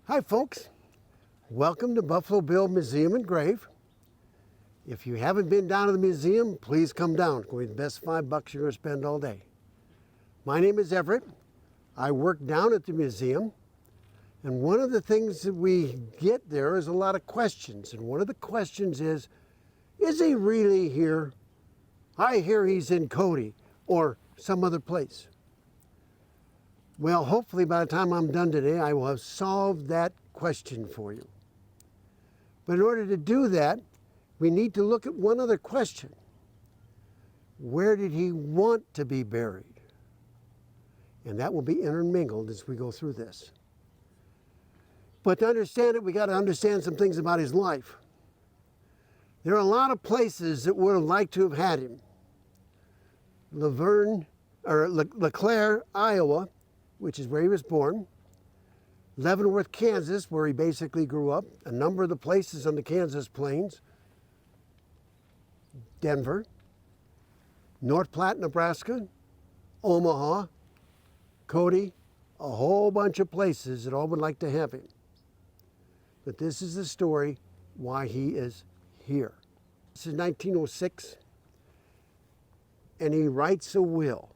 Hi folks, welcome to Buffalo Bill Museum and Grave. If you haven't been down to the museum, please come down. It's going to be the best $5 you're going to spend all day. My name is Everett. I work down at the museum, and one of the things that we get there is a lot of questions. And one of the questions is he really here? I hear he's in Cody or some other place. Well, hopefully by the time I'm done today, I will have solved that question for you. But in order to do that, we need to look at one other question. Where did he want to be buried? And that will be intermingled as we go through this. But to understand it, we got to understand some things about his life. There are a lot of places that would have liked to have had him. LeClaire, Iowa, which is where he was born. Leavenworth, Kansas, where he basically grew up. A number of the places on the Kansas plains. Denver. North Platte, Nebraska. Omaha. Cody. A whole bunch of places that all would like to have him. But this is the story why he is here. This is 1906. And he writes a will.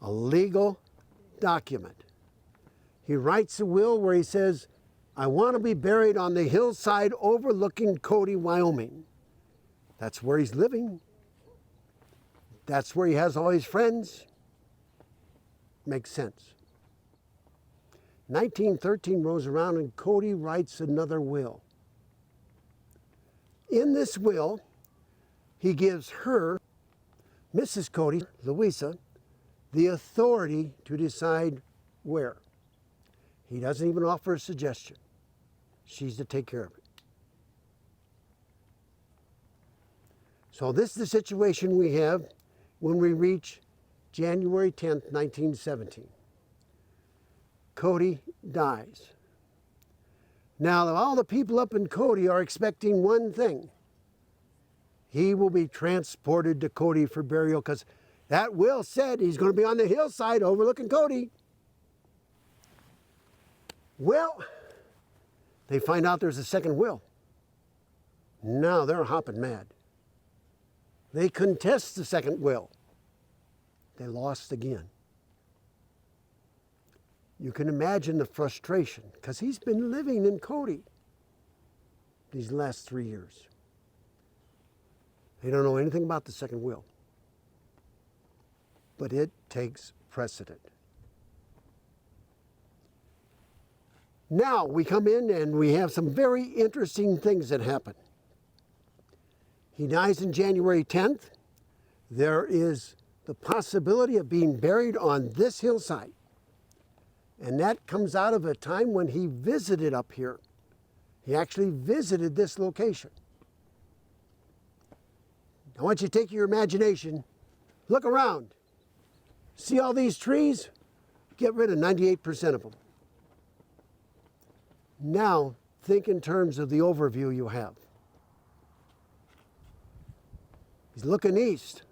A legal document. He writes a will where he says, I want to be buried on the hillside overlooking Cody, Wyoming. That's where he's living. That's where he has all his friends. Makes sense. 1913 rolls around and Cody writes another will. In this will, he gives her, Mrs. Cody, Louisa, the authority to decide where. He doesn't even offer a suggestion. She's to take care of it. So this is the situation we have when we reach January 10th, 1917. Cody dies. Now, all the people up in Cody are expecting one thing. He will be transported to Cody for burial because that will said he's going to be on the hillside overlooking Cody. Well, they find out there's a second will. Now they're hopping mad. They contest the second will. They lost again. You can imagine the frustration because he's been living in Cody these last 3 years. They don't know anything about the second will. But it takes precedent. Now we come in and we have some very interesting things that happen. He dies on January 10th. There is the possibility of being buried on this hillside. And that comes out of a time when he visited up here. He actually visited this location. I want you to take your imagination, look around. See all these trees? Get rid of 98% of them. Now, think in terms of the overview you have. He's looking east.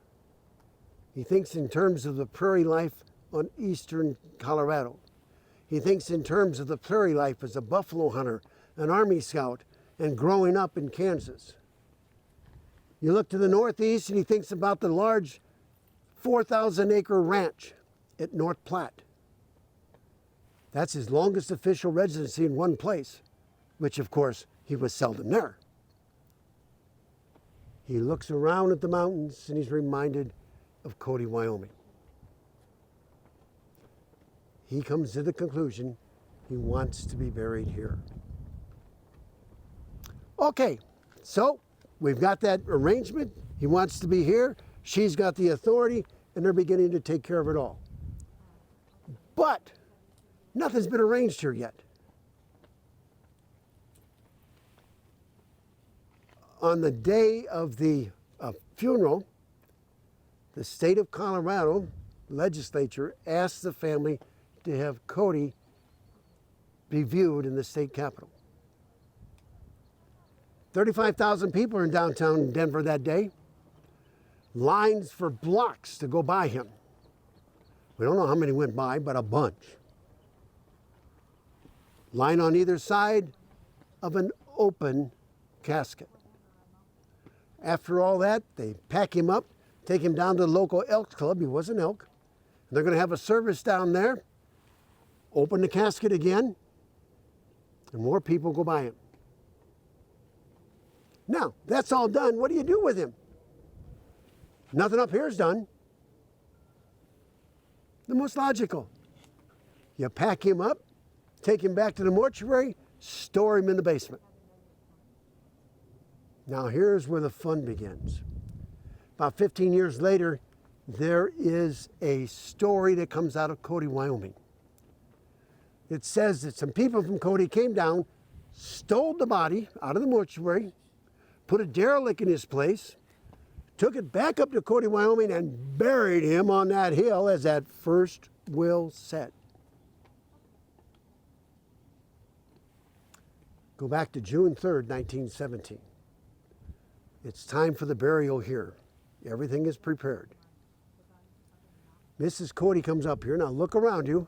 He thinks in terms of the prairie life on eastern Colorado. He thinks in terms of the prairie life as a buffalo hunter, an Army scout, and growing up in Kansas. You look to the northeast and he thinks about the large 4,000-acre ranch at North Platte. That's his longest official residency in one place, which of course he was seldom there. He looks around at the mountains and he's reminded of Cody, Wyoming. He comes to the conclusion he wants to be buried here. Okay, so we've got that arrangement. He wants to be here. She's got the authority, and they're beginning to take care of it all. But nothing's been arranged here yet. On the day of the funeral, the state of Colorado legislature asked the family to have Cody be viewed in the state capitol. 35,000 people are in downtown Denver that day. Lines for blocks to go by him. We don't know how many went by, but a bunch. lying on either side of an open casket. After all that, they pack him up, take him down to the local Elks Club. He was an elk. They're going to have a service down there, open the casket again, and more people go by him. Now, that's all done. What do you do with him? Nothing up here is done. The most logical. You pack him up, take him back to the mortuary, store him in the basement. Now here's where the fun begins. About 15 years later, there is a story that comes out of Cody, Wyoming. It says that some people from Cody came down, stole the body out of the mortuary, put a derelict in his place, took it back up to Cody, Wyoming, and buried him on that hill as that first will said. Go back to June 3rd, 1917. It's time for the burial here. Everything is prepared. Mrs. Cody comes up here. Now look around you.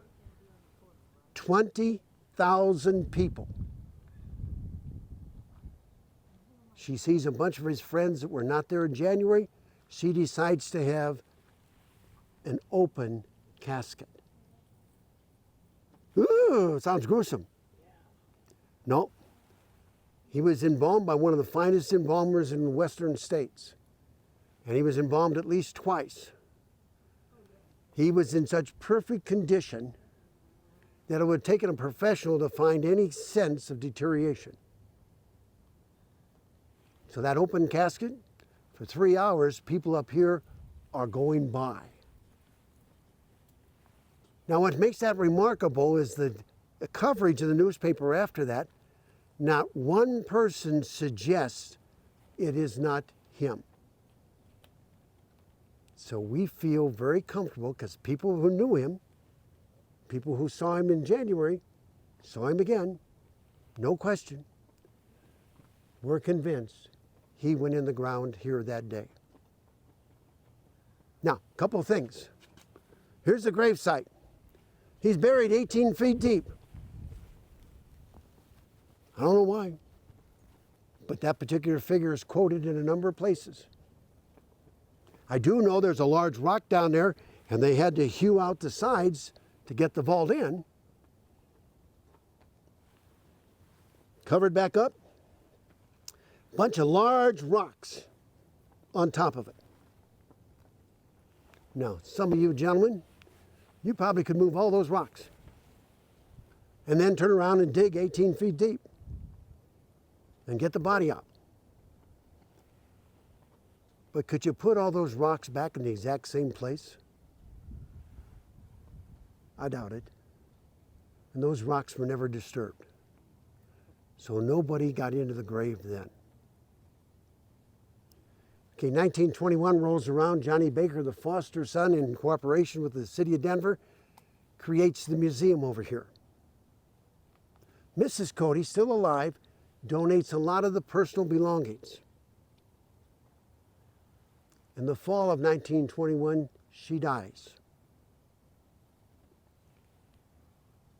20,000 people. She sees a bunch of his friends that were not there in January. She decides to have an open casket. Ooh, sounds gruesome. No. He was embalmed by one of the finest embalmers in the western states. And he was embalmed at least twice. He was in such perfect condition that it would have taken a professional to find any sense of deterioration. So that open casket, for 3 hours, people up here are going by. Now what makes that remarkable is the coverage of the newspaper after that. Not one person suggests it is not him. So we feel very comfortable because people who knew him, people who saw him in January, saw him again, no question. We're convinced he went in the ground here that day. Now, a couple of things. Here's the gravesite. He's buried 18 feet deep. I don't know why, but that particular figure is quoted in a number of places. I do know there's a large rock down there, and they had to hew out the sides to get the vault in. Covered back up, bunch of large rocks on top of it. Now, some of you gentlemen, you probably could move all those rocks and then turn around and dig 18 feet deep and get the body out. But could you put all those rocks back in the exact same place? I doubt it. And those rocks were never disturbed. So nobody got into the grave then. Okay, 1921 rolls around. Johnny Baker, the foster son, in cooperation with the city of Denver, creates the museum over here. Mrs. Cody, still alive, donates a lot of the personal belongings. In the fall of 1921, she dies.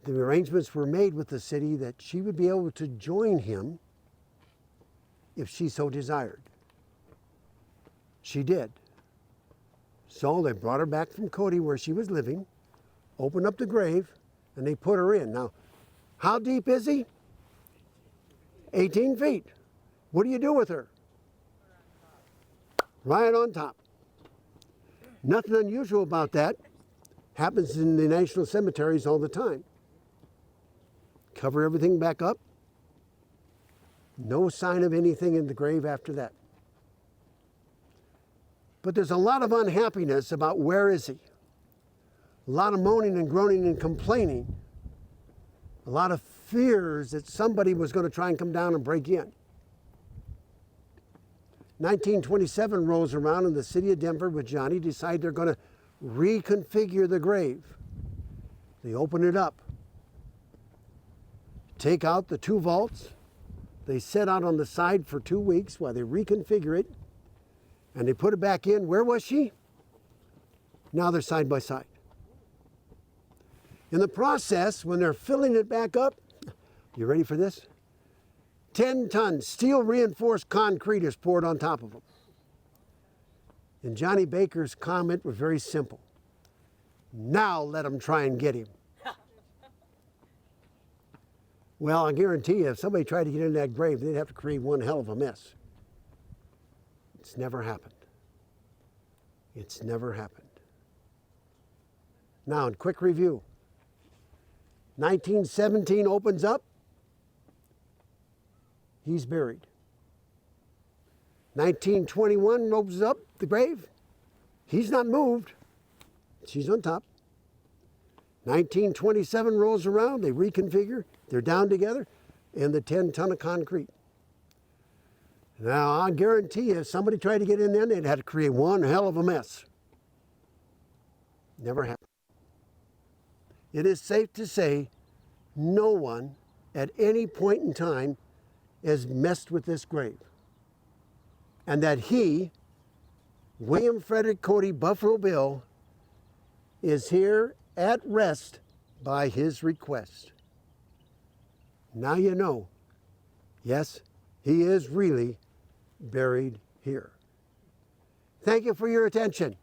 The arrangements were made with the city that she would be able to join him if she so desired. She did. So they brought her back from Cody, where she was living, opened up the grave, and they put her in. Now, how deep is he? 18 feet. What do you do with her? Right on top. Nothing unusual about that. Happens in the national cemeteries all the time. Cover everything back up. No sign of anything in the grave after that. But there's a lot of unhappiness about where is he. A lot of moaning and groaning and complaining. A lot of fears that somebody was going to try and come down and break in. 1927 rolls around, and the city of Denver with Johnny decide they're going to reconfigure the grave. They open it up, take out the two vaults. They set out on the side for 2 weeks while they reconfigure it, and they put it back in. Where was she? Now they're side by side. In the process, when they're filling it back up, You ready for this? 10-ton steel reinforced concrete is poured on top of him. And Johnny Baker's comment was very simple. Now let them try and get him. Well, I guarantee you, if somebody tried to get in that grave, they'd have to create one hell of a mess. It's never happened. It's never happened. Now, in quick review, 1917 opens up, he's buried. 1921 opens up the grave, he's not moved, she's on top. 1927 rolls around, they reconfigure, they're down together, and the 10-ton of concrete. Now, I guarantee you, if somebody tried to get in there, they'd have to create one hell of a mess. Never happened. It is safe to say no one at any point in time has messed with this grave. And that he, William Frederick Cody Buffalo Bill, is here at rest by his request. Now you know, yes, he is really buried here. Thank you for your attention.